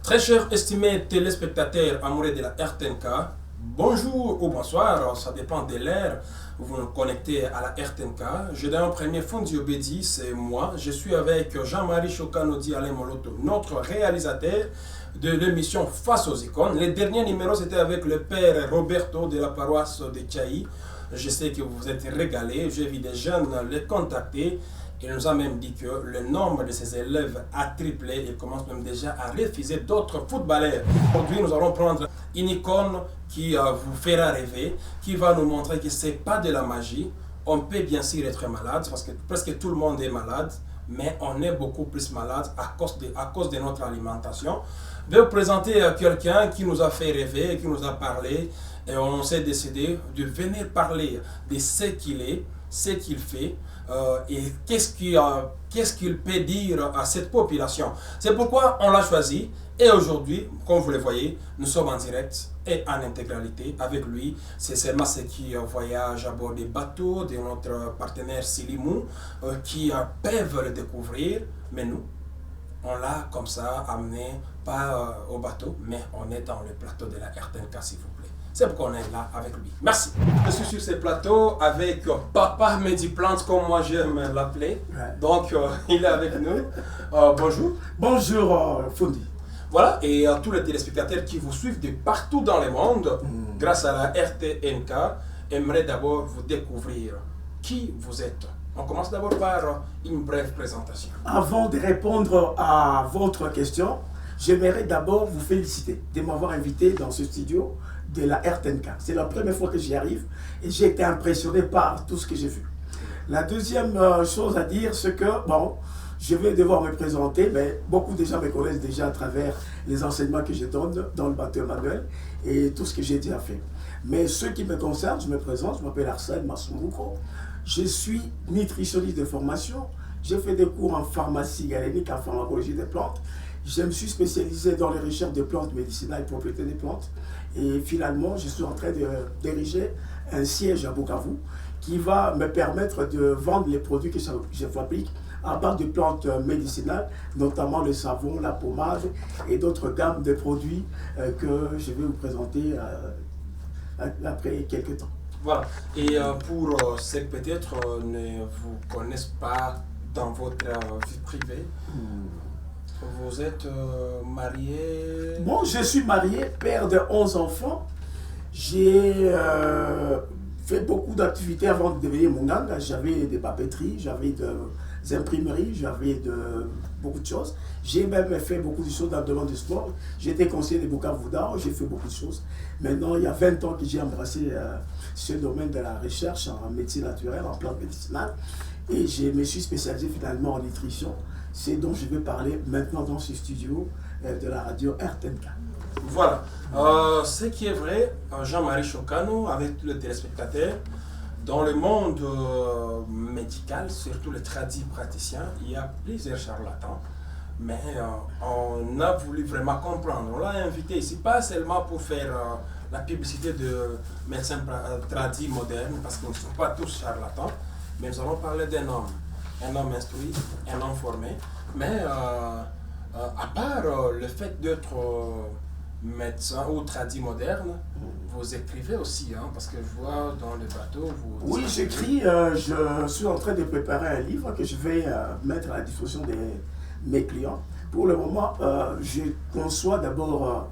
Très chers estimés téléspectateurs amoureux de la RTNK, bonjour ou bonsoir, ça dépend de l'heure où vous nous connectez à la RTNK. Je donne un premier Fondi Obedi, c'est moi. Je suis avec Jean-Marie Chokanodi Alain Moloto, notre réalisateur de l'émission Face aux icônes. Le dernier numéro, c'était avec le père Roberto de la paroisse de Tchaï. Je sais que vous vous êtes régalés. J'ai vu des jeunes les contacter. Il nous a même dit que le nombre de ses élèves a triplé. Il commence même déjà à refuser d'autres footballeurs. Aujourd'hui, nous allons prendre une icône qui vous fera rêver, qui va nous montrer que ce n'est pas de la magie. On peut bien sûr être malade, parce que presque tout le monde est malade, mais on est beaucoup plus malade à cause de notre alimentation. Je vais vous présenter quelqu'un qui nous a fait rêver, qui nous a parlé, et on s'est décidé de venir parler de ce qu'il est, ce qu'il fait, et qu'est-ce qu'il peut dire à cette population. C'est pourquoi on l'a choisi. Et aujourd'hui, comme vous le voyez, nous sommes en direct et en intégralité avec lui. C'est seulement ceux qui voyagent à bord des bateaux de notre partenaire Silimou qui peuvent le découvrir. Mais nous, on l'a comme ça amené, pas au bateau, mais on est dans le plateau de la RTNK, s'il vous plaît. C'est pourquoi on est là avec lui. Merci. Je suis sur ce plateau avec Papa Mediplante, comme moi j'aime l'appeler. Ouais. Donc, il est avec nous. Bonjour. Bonjour, Fondi. Voilà, et tous les téléspectateurs qui vous suivent de partout dans le monde, grâce à la RTNK, aimeraient d'abord vous découvrir qui vous êtes. On commence d'abord par une brève présentation. Avant de répondre à votre question, j'aimerais d'abord vous féliciter de m'avoir invité dans ce studio de la RTNK. C'est la première fois que j'y arrive et j'ai été impressionné par tout ce que j'ai vu. La deuxième chose à dire, c'est que, bon, je vais devoir me présenter, mais beaucoup de gens me connaissent déjà à travers les enseignements que je donne dans le bateau manuel et tout ce que j'ai déjà fait. Mais ce qui me concerne, je me présente, je m'appelle Arsène Masumbuko, je suis nutritionniste de formation, j'ai fait des cours en pharmacie galénique, en pharmacologie des plantes, je me suis spécialisé dans les recherches de plantes médicinales et propriétés des plantes et finalement je suis en train de diriger un siège à Bukavu qui va me permettre de vendre les produits que je fabrique à base de plantes médicinales, notamment le savon, la pommade et d'autres gammes de produits que je vais vous présenter après quelques temps. Voilà, et pour ceux qui peut-être ne vous connaissent pas dans votre vie privée, vous êtes marié? Bon, je suis marié, père de 11 enfants. J'ai fait beaucoup d'activités avant de devenir Munganga. J'avais des papeteries, j'avais des imprimeries, j'avais beaucoup de choses. J'ai même fait beaucoup de choses dans le domaine du sport. J'étais conseiller de Bukavu Dao, j'ai fait beaucoup de choses. Maintenant, il y a 20 ans que j'ai embrassé ce domaine de la recherche en médecine naturelle, en plantes médicinales. Et je me suis spécialisé finalement en nutrition. C'est dont je vais parler maintenant dans ce studio de la radio RTNK. Voilà. Ce qui est vrai, Jean-Marie Chokano, avec tous les téléspectateurs, dans le monde médical, surtout les tradis praticiens, il y a plusieurs charlatans. Mais on a voulu vraiment comprendre. On l'a invité ici, pas seulement pour faire la publicité de médecins tradis modernes, parce qu'ils ne sont pas tous charlatans, mais nous allons parler d'un homme instruit, un homme formé. Mais à part le fait d'être médecin ou tradit moderne, vous écrivez aussi, hein, parce que je vois dans le bateau, vous... Oui, j'écris, je suis en train de préparer un livre que je vais mettre à la disposition de mes clients. Pour le moment, je conçois d'abord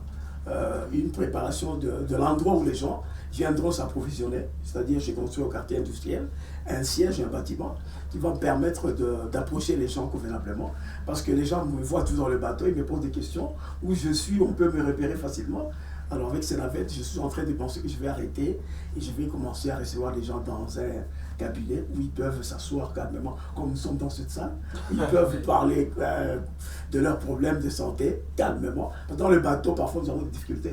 une préparation de l'endroit où les gens viendront s'approvisionner, c'est-à-dire j'ai construit au quartier industriel un siège, un bâtiment qui va me permettre d'approcher les gens convenablement, parce que les gens me voient toujours dans le bateau, ils me posent des questions, où je suis, on peut me repérer facilement. Alors avec ces navettes, je suis en train de penser que je vais arrêter et je vais commencer à recevoir les gens dans un cabinet où ils peuvent s'asseoir calmement, comme nous sommes dans cette salle. Ils peuvent parler de leurs problèmes de santé calmement. Dans le bateau, parfois nous avons des difficultés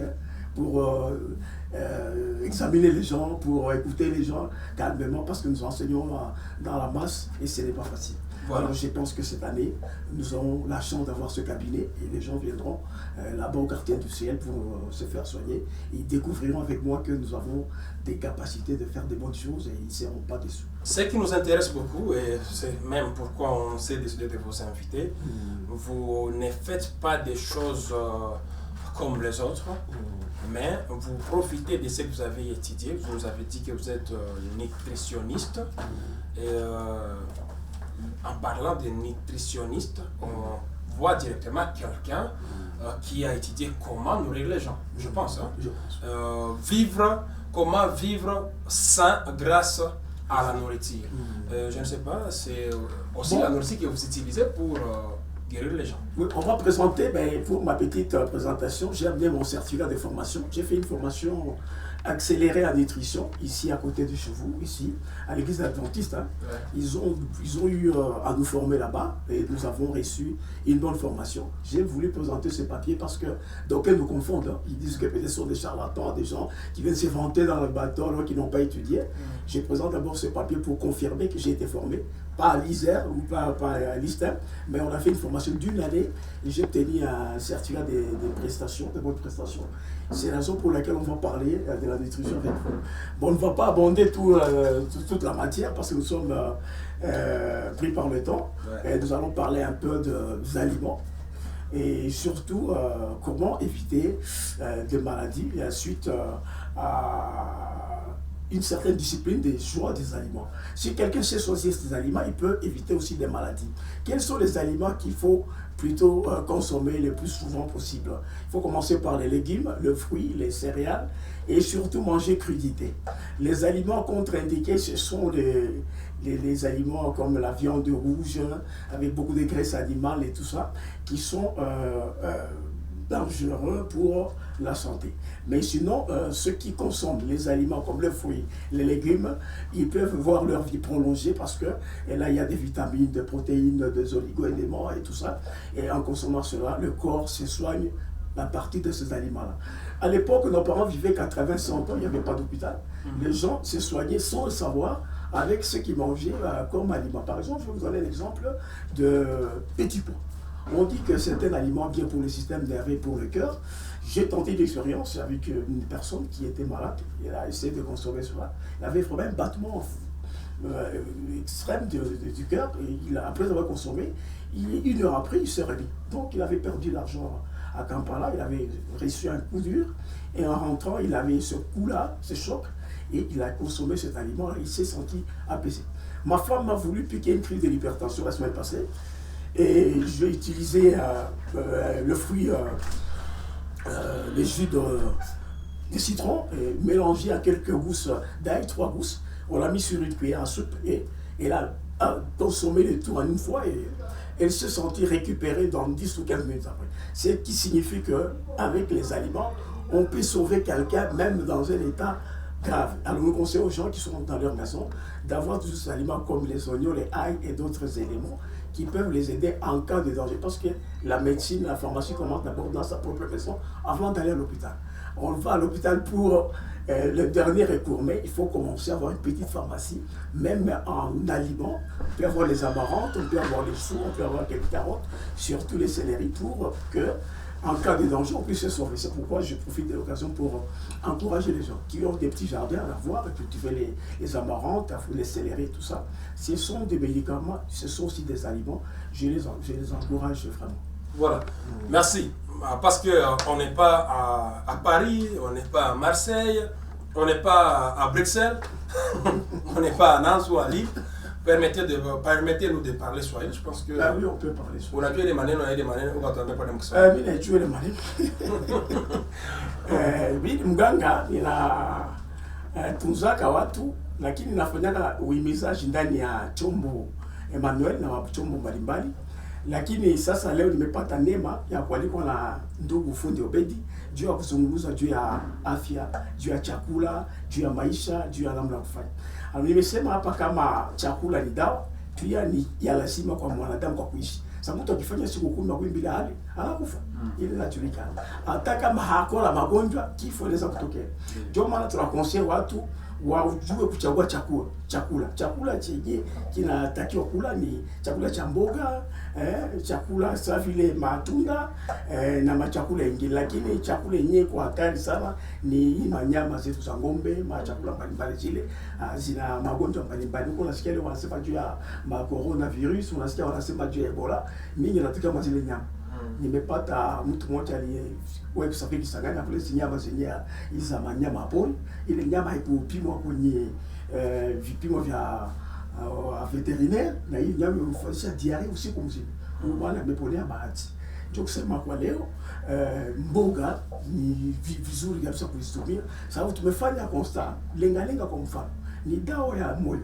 pour examiner les gens, pour écouter les gens calmement, parce que nous enseignons dans la masse et ce n'est pas facile. Voilà. Alors je pense que cette année, nous aurons la chance d'avoir ce cabinet et les gens viendront là-bas au quartier industriel pour se faire soigner. Ils découvriront avec moi que nous avons des capacités de faire des bonnes choses et ils ne seront pas déçus. Ce qui nous intéresse beaucoup, et c'est même pourquoi on s'est décidé de vous inviter, vous ne faites pas des choses comme les autres, mais vous profitez de ce que vous avez étudié. Vous nous avez dit que vous êtes nutritionniste. Et en parlant de nutritionniste, on voit directement quelqu'un qui a étudié comment nourrir les gens, je pense. Hein? Comment vivre sain grâce à la nourriture. Je ne sais pas, c'est aussi la nourriture que vous utilisez pour guérir les gens. Oui, on va présenter, pour ma petite présentation, j'ai amené mon certificat de formation. J'ai fait une formation accélérée en nutrition, ici à côté de chez vous, ici, à l'église adventiste. Hein. Ouais. Ils ont eu à nous former là-bas et nous avons reçu une bonne formation. J'ai voulu présenter ce papier parce que d'aucuns nous confondent. Hein. Ils disent que peut-être ce sont des charlatans, des gens qui viennent se vanter dans le bateau alors qu'ils n'ont pas étudié. Je présente d'abord ce papier pour confirmer que j'ai été formé, pas à l'ISER ou pas à l'ISTEM, mais on a fait une formation d'une année et j'ai obtenu un certificat de prestations, de bonnes prestations. C'est la raison pour laquelle on va parler de la nutrition avec vous. Bon, on ne va pas abonder toute la matière parce que nous sommes pris par le temps. Ouais. Et nous allons parler un peu des aliments et surtout comment éviter des maladies suite à une certaine discipline des choix des aliments. Si quelqu'un sait choisir ces aliments, il peut éviter aussi des maladies. Quels sont les aliments qu'il faut plutôt consommer le plus souvent possible? Il faut commencer par les légumes, le fruit, les céréales et surtout manger crudité. Les aliments contre-indiqués, ce sont les aliments comme la viande rouge avec beaucoup de graisse animale et tout ça qui sont dangereux pour la santé. Mais sinon, ceux qui consomment les aliments comme les fruits, les légumes, ils peuvent voir leur vie prolongée parce que là, il y a des vitamines, des protéines, des oligo-éléments et tout ça. Et en consommant cela, le corps se soigne à partir de ces aliments-là. À l'époque, nos parents vivaient 80-100 ans, il n'y avait pas d'hôpital. Les gens se soignaient sans le savoir avec ce qu'ils mangeaient comme aliments. Par exemple, je vais vous donner l'exemple de petits pois. On dit que c'est un aliment bien pour le système nerveux, pour le cœur. J'ai tenté l'expérience avec une personne qui était malade. Elle a essayé de consommer cela. Il avait vraiment un battement extrême du cœur. Et après avoir consommé, une heure après, il s'est remis. Donc il avait perdu l'argent à Kampala. Il avait reçu un coup dur. Et en rentrant, il avait ce coup-là, ce choc. Et il a consommé cet aliment. Il s'est senti apaisé. Ma femme m'a voulu piquer une crise de l'hypertension la semaine passée. Et je vais utiliser le fruit, les jus de citron, et mélangé à quelques gousses d'ail, 3 gousses. On l'a mis sur une cuillère à soupe et elle a consommé le tout en une fois et elle se sentit récupérée dans 10 ou 15 minutes après. Ce qui signifie qu'avec les aliments, on peut sauver quelqu'un même dans un état grave. Alors nous conseillons aux gens qui sont dans leur maison d'avoir tous ces aliments comme les oignons, les ail et d'autres éléments qui peuvent les aider en cas de danger. Parce que la médecine, la pharmacie commence d'abord dans sa propre maison avant d'aller à l'hôpital. On va à l'hôpital pour le dernier recours, mais il faut commencer à avoir une petite pharmacie, même en aliments. On peut avoir les amarantes, on peut avoir les choux, on peut avoir quelques carottes, surtout les céleris, pour que en cas de danger, on puisse se sauver. C'est pourquoi je profite de l'occasion pour encourager les gens qui ont des petits jardins à avoir, et cultiver les amarantes, les céleris, tout ça. Ce sont des médicaments, ce sont aussi des aliments. Je les encourage vraiment. Voilà, merci. Parce qu'on n'est pas à Paris, on n'est pas à Marseille, on n'est pas à Bruxelles, on n'est pas à Nantes ou à Lille. Permettez-nous de parler swahili, je pense que... Ah oui, on peut parler swahili. On a tué des maneno, on va t'en pas de swahili. Mimi najua ile maneno. Mimi mganga tunzaka watu, lakini nafanyaka uhimizaji ndani ya chombo Emmanuel na chombo mbalimbali. Lakini sasa leo nimepata neema ya kualikwa na ndugu fundi Obedi juu ya kuzungumza juu ya afya, juu ya chakula, juu ya maisha, juu ya namna kufanya. Nimesema hapa kama chakula ni dawa, pia ni ya lazima kwa mwanadamu kwa kuishi. Sasa mtu akifanya siku 10 bila hali, anakufa. Ile inajulikana. Hata kama hakuna magonjwa, kifo inaweza kutokea. Ndio maana tunakonsea watu wajue kuchagua chakula chenye kinatakiwa kula ni chakula cha mboga, chakula sawa vile matunda na machakula mengine, lakini chakula yenyewe kwa hatari sana ni manyama zetu za ng'ombe, machakula mbalimbali zile zina magonjwa mbalimbali. Huko nasikia leo wanasema juu ya coronavirus, unasikia wanasema juu ya Ebola, mingi nataka mazile nyama. nimepata mtu mmoja aliyewahi kusafiri Kisangani na kule nyama zenye hizo nyama pori, ile nyama haikupimwa kwenye vipimo vya veterinaire, na hii nyama imefanyisha diarrhea usiku mzima. Huyu bwana ameponea bahati. Ndio kusema kwa leo mboga ni vizuri kabisa kuzitumia, sababu tumefanya constat. Lenga kwa mfano ni dawa ya moyo,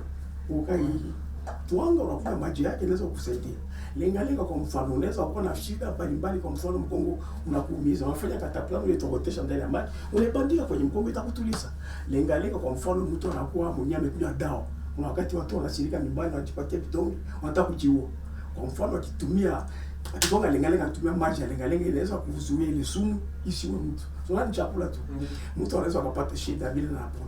tuanga unakunywa maji yake inaweza kukusaidia. Lenga kwa mfano unaweza kuwa na shida mbalimbali, kwa mfano mkongo unakuumiza, unafanya kataplamu ile togotesha ndani ya maji, unabandia kwenye mkongo itakutuliza. Lenga kwa mfano mtu anakuwa mwenye amekunywa dawa, kuna wakati watu wanashirika nyumbani wanajipatia vidonge wanataka kujiua. Kwa mfano akitumia akigonga lenga kutumia maji ya lenga inaweza kuzuia ile sumu isiwe mtu. So ni chakula tu. Mtu anaweza kupata shida bila na hapo.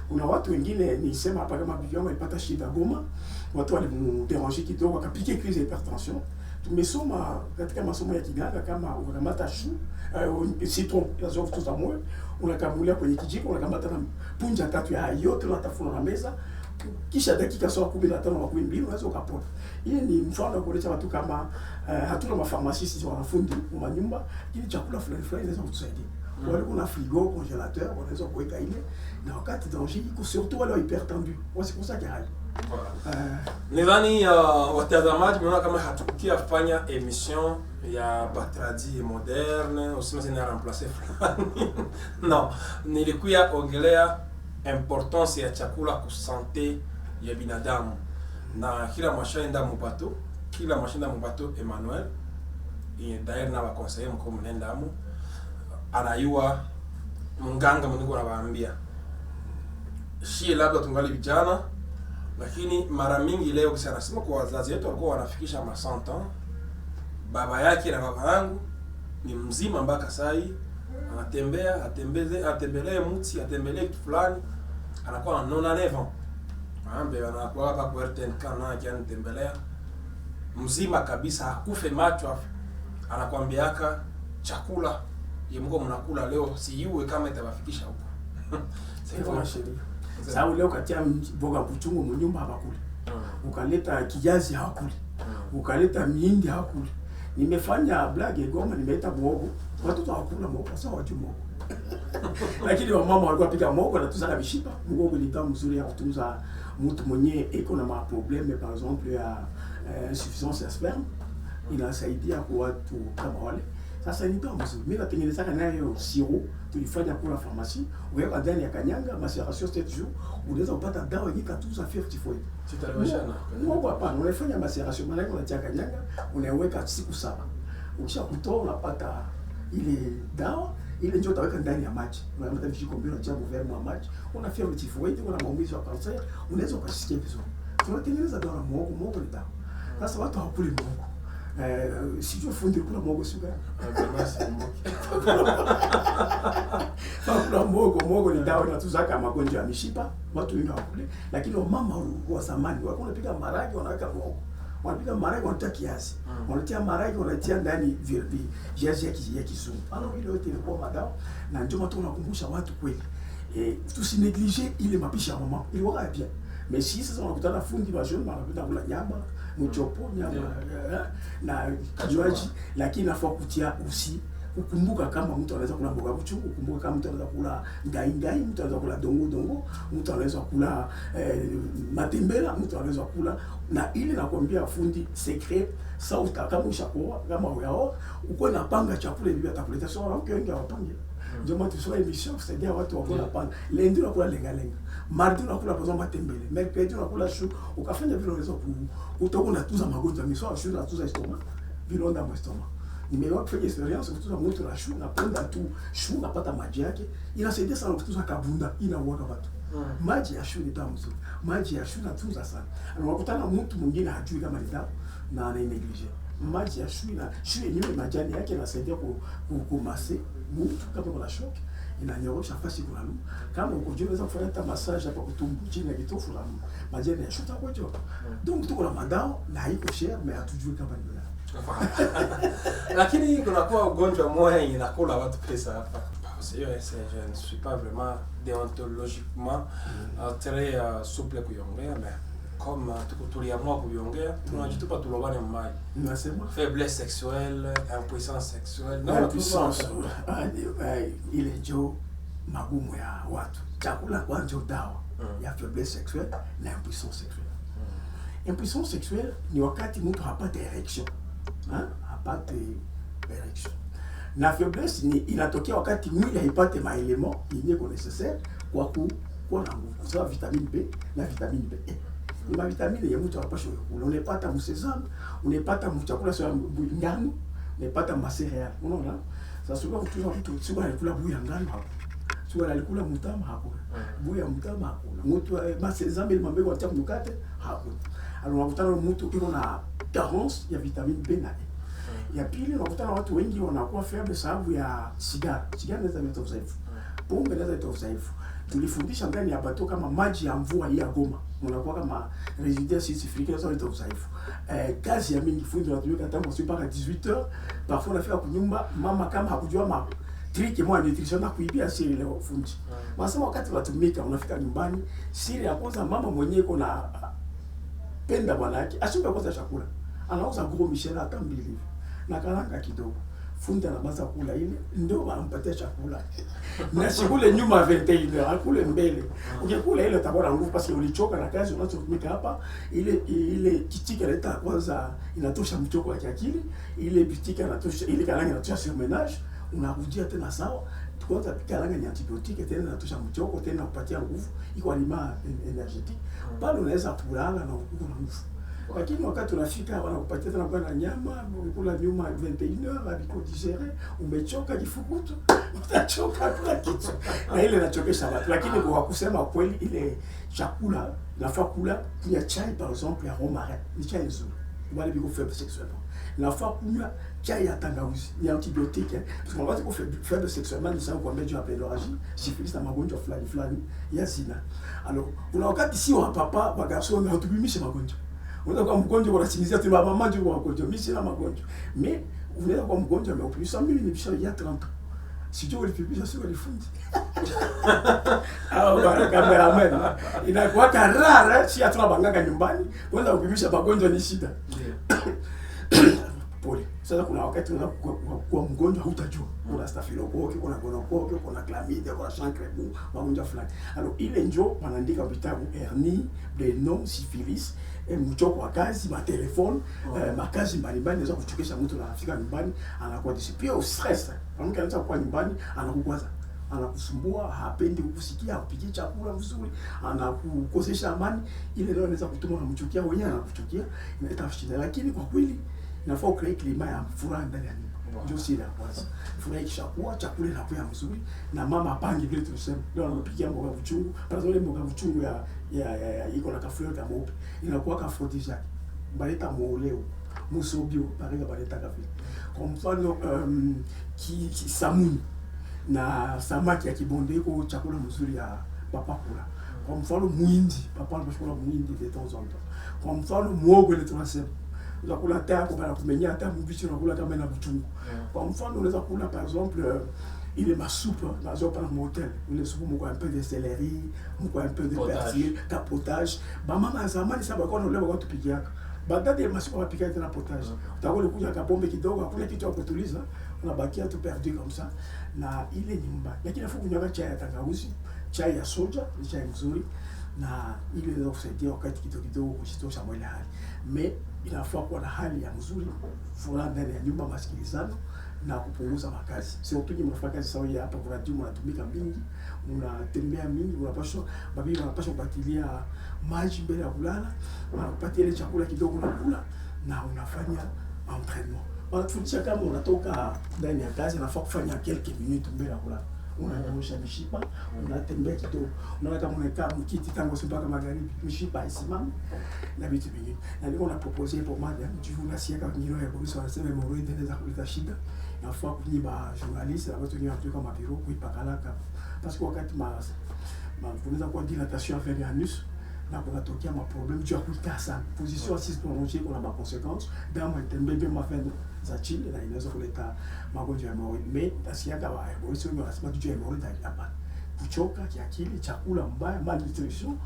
Kuna watu wengine nisema hapa kama bibi yangu alipata shida Goma, watu walimderanger kidogo akapiga crise hypertension. Tumesoma katika masomo ya kiganga kama unakamata citron yazo vitu za moyo, unakamulia kwenye kijiko, unakamata na punja tatu ya yote unatafuna na meza, kisha dakika sawa 15 au 20 unaweza ukapona. Hii ni mfano wa kueleza watu kama hatuna mafarmasisi wanafundi wa nyumba, ili chakula fulani inaweza kutusaidia. Wale kuna frigo, congélateur, wanaweza kuweka ile, na wakati danger iko surtout wale hypertendu. C'est pour ça qu'il y a Nidhani watazamaji mnaona kama hatukia fanya emission ya Batradi moderne usema zina remplacer fulani. Non, nilikuya ongelea importance ya chakula ku santé ya binadamu. Na kila mashaenda mubato, Emmanuel, d'ailleurs na conseiller mko mnenda amu anayua munganga mwenyewe anawaambia shie labda tungali vijana, lakini mara mingi leo kisa nasema kwa wazazi wetu walikuwa wanafikisha ma 100 ans. Baba yake na baba yangu ni mzima mpaka sai, anatembea atembelee mti, atembelee kitu fulani, anakuwa na 99 ans. Ambe anakuwa hapa kwa RTNK na anatembelea mzima kabisa, hakufe macho, anakuambiaka chakula yemko mnakula leo siiwe kama itawafikisha huko. Sasa sheria. Sababu leo katia mboga kuchungu mnyumba hapakuli. Ukaleta kijazi hakuli. Ukaleta miindi hakuli. Nimefanya blage Goma, nimeita muogo. Watoto hawakula muogo, sawa watu muogo. Lakini mama walikuwa pika muogo na tuzana mishipa. Muogo ni dawa mzuri ya kutunza mtu mwenye iko na problème, par exemple ya insuffisance ya sperme. Inasaidia kwa watu kama wale. Sasa ni dawa mzuri. Mimi natengeneza nayo siro, tulifanya kwa pharmacie. Uweka ndani ya kanyanga, macération 7 jours, unaweza kupata dawa yenye katuza fièvre typhoïde. Sitareweshana. Mungu hapana, unafanya macération maana unatia kanyanga, unaweka siku 7. Ukisha kutoa unapata ile dawa, ile ndio utaweka ndani ya maji. Unamata vijiko mbili na jambo vya maji. Una fièvre typhoïde, una maumivu ya kansa, unaweza ukasikia vizuri. Tunatengeneza dawa muogo ni dawa. Sasa watu hawakuli muogo. Sijui fundi kuna muogo sio gani? Muogo ni dawa inatuzaka magonjwa ya mishipa, watu wengi hawakuli, lakini wamama wa zamani walikuwa wanapiga maragi wanaweka muogo. Wanapiga maragi wanatia kiasi. Wanatia maragi wanatia ndani viazi ya kizungu. Alors ile yote ilikuwa madawa, na ndio watu wanakumbusha watu kweli. Tusineglige ile mapishi ya mama. Ilikuwa bien. Mais si sasa unakutana fundi wa jeune wanapenda kula nyama, mchopo, nyama na kinywaji, lakini nafaa kutia usi ukumbuka kama mtu anaweza kula mboga kuchungu, ukumbuka kama mtu anaweza kula ngai, mtu anaweza kula dongo, mtu anaweza kula matembela, mtu anaweza kula, na ile nakwambia fundi secret sauta kama ushakoa kama uyao uko na panga chakula bibi atakuleta sawa, wao wengi hawapangi. Ndio maana tusoma emission kusaidia watu wakula panga. Lundi unakula lenga. Mardi unakula kwa matembele. Mercredi unakula chou. Ukafanya vile unaweza utakuwa unatuza magonjwa miswa chou na tuza estomac. Vilonda mwa estomac. Nimewahi kufanya experience kutuza mtu na chou na ponda tu chou napata maji yake. Inasaidia sana kutuza kabunda, inauaga watu. Maji ya chou ni dawa mzuri. Maji ya chou natunza sana. Unakutana mtu mwingine hajui kama ni dawa na anaineglige. Maji ya chou yenyewe majani yake yanasaidia kumase mtu kama kuna shock, inanyorosha fasi kuna lumu. Kama uko juu unaweza kufanya hata massage hapa kutumbu chini ya kitofu la lumu. Majani ya chou kwa job. Donc tuko na madawa na haiko cher, mais hatujui kama ni nini. Lakini kuna kwa ugonjwa moja inakula watu pesa hapa. Je ne suis pas vraiment déontologiquement très souple kuongea, mais comme tuliamua kuiongea, tunajitupa tulobane mmai. Nasema Faiblesse sexuelle, impuissance sexuelle. Na impuissance ile ndio magumu ya watu. Chakula kwanza ndio dawa ya faiblesse sexuelle na impuissance sexuelle. Impuissance sexuelle ni wakati mtu hapate erection. Hapate erection. Na faiblesse ni inatokea wakati mwili haipate maelemo yenye necessaire kwa kuwa na nguvu. Kwa vitamine B na vitamine B. Ni mavitamine ya mtu anapaswa kula. Unapata msesame, unapata mchakula sio ngano, unapata masereal. Unaona? Sasa sio kutuza mtu sio alikula buya ngano hapo. Sio alikula mtama hapo. Buya mtama hapo. Mtu masesame ile mambego acha mkate hapo. Alors unakutana mtu iko na carence ya vitamine B na E. Ya pili unakutana watu wengi wanakuwa faible sababu ya sigara. Sigara inaweza kuleta udhaifu. Pombe inaweza kuleta udhaifu. Tulifundisha ndani ya bato kama maji ya mvua hii ya Goma unakuwa kama résidus sulfuriques inaweza kuleta udhaifu. Kazi ya mingi fundi wanatumika tangu asubuhi mpaka 18h. Parfois unafika kunyumba mama kama hakujua ma trick moja nutrition na kuibia siri leo fundi. Wanasema wakati unatumika unafika nyumbani siri ya kwanza mama mwenyewe iko na penda bwana yake ashuka kwanza chakula. Anauza gros Michel hata mbili hivi. Na karanga kidogo. Fundi anaanza kula ile ndio wanampatia chakula. Na sikule nyuma 21h, akule mbele. Ukikula ile utakuwa na nguvu parce que ulichoka na kazi unachotumika hapa. Ile kitika leta kwanza inatosha mchoko wa akili, ile bitika inatosha, ile karanga inatosha surmenage, unarudia tena sawa. Kwanza karanga ni antibiotique tena inatosha mchoko tena kupatia nguvu, iko aliment énergétique. Bado unaweza kulala na uko na nguvu. Lakini wakati unafika wanakupatia tena kwa nyama, unakula nyuma 21h aliko digere, umechoka kifukutu, utachoka kula kitu. Na ile inachokesha watu. Lakini kwa kusema kweli ile chakula nafaa kula kunywa chai par exemple ya romarin, ni chai nzuri. Wale biko faible sexuellement. Nafaa kunywa chai ya tangawizi, ni antibiotique. Parce que wakati uko faible sexuellement ni sawa kwa mejo ya pédorragie, syphilis na magonjwa fulani ya zina. Alors, kuna wakati si wa papa wa garçon hatubimishe magonjwa. Unaweza kuwa mgonjwa unasingizia tu mama ndio kwa mgonjwa. Mimi sina magonjwa. Mais unaweza kuwa mgonjwa mais ukiisha mimi ni bisha ya 30. Sijui ulipipisha sio ulifundi. Bwana cameraman. Inakuwa rara si hatuna banganga nyumbani. Kwanza kupimisha magonjwa ni shida. Pole. Sasa kuna wakati unaweza kuwa mgonjwa hutajua. Kuna staphylococcus, kuna gonococcus, kuna chlamydia, kuna chancre, magonjwa fulani. Alors ile ndio wanaandika vitabu hernie, blenom, syphilis, mchoko wa kazi, matelefoni, makazi mbalimbali inaweza kuchokesha mtu na afika nyumbani anakuwa pia stress. Mtu anaweza kuwa nyumbani anakukwaza, anakusumbua, hapendi kukusikia, hakupikia chakula vizuri, anakukosesha amani, ile ndio inaweza kutuma unamchukia wewe, anakuchukia, inaleta shida. Lakini kwa kweli inafaa ucreate climat ya furaha ndani ya nyumba. Ndio siri ya kwanza. Furaha ikishakuwa chakula inakuwa mzuri na mama apange vile tulisema. Ndio anapikia mboga mchungu, par exemple mboga mchungu ya iko na kafleur kama upi. Inakuwa kafrodisiaque. Baleta moleo, musobio, pareil baleta kafe. Kwa mfano samuni na samaki ya kibonde iko chakula mzuri ya papa kula. Kwa mfano muindi, papa anachukua muindi de temps en temps. Kwa mfano muogo ile tunasema unakula tako bana kumenya hata mbichi unakula kama ina mchungu. Kwa mfano unaweza kula par exemple ile masupe nazo par motel, ile supu mko un peu de céleri, mko un peu de persil, capotage. Ba mama zamani sasa kwa ndio leo watu pikiaka. Baada ya masupe wapika tena potage. Utakuwa kuja kapombe kidogo, hakuna kitu cha kutuliza, unabakia tu perdu comme ça na ile nyumba. Lakini afu kunywa chai ya tangawizi, chai ya soja, ni chai nzuri na ile inaweza kusaidia wakati kidogo kujitosha mwili hali. Mais inafaa kuwa na hali ya mzuri, furaha ndani ya nyumba, masikilizano na kupunguza makazi. Sio tu mnafanya kazi sawa hapa kwa radio, mnatumika mingi, unatembea mingi, unapaswa babi unapaswa kupatilia maji mbele ya kulala, unapatia ile chakula kidogo unakula na unafanya entraînement. Wanatufundisha kama unatoka ndani ya kazi unafaa kufanya quelques minutes mbele ya kulala. Unanyosha mishipa, unatembea kidogo, unaona kama unakaa mkiti tangu mpaka magharibi, mishipa isimame na vitu vingine. Na ndio unapropose pomade juu unasiaka ngiro ya polisi wanasema hemorrhoid inaweza kuleta shida. Nafaa kunyiba journalist na watu wengi watu kama biro kuipakalaka. Parce que wakati unaweza kuwa dilatation avec l'anus na kunatokea maproblème juu ya kuikaa sana. Position assise prolongée kuna ma conséquences, damu itembebe mafendo za chini na inaweza kuleta magonjwa ya hemorrhoid. Mais tasiaka wa hemorrhoid sio wanasema tu hemorrhoid hapa. Kuchoka kiakili, chakula mbaya, malnutrition,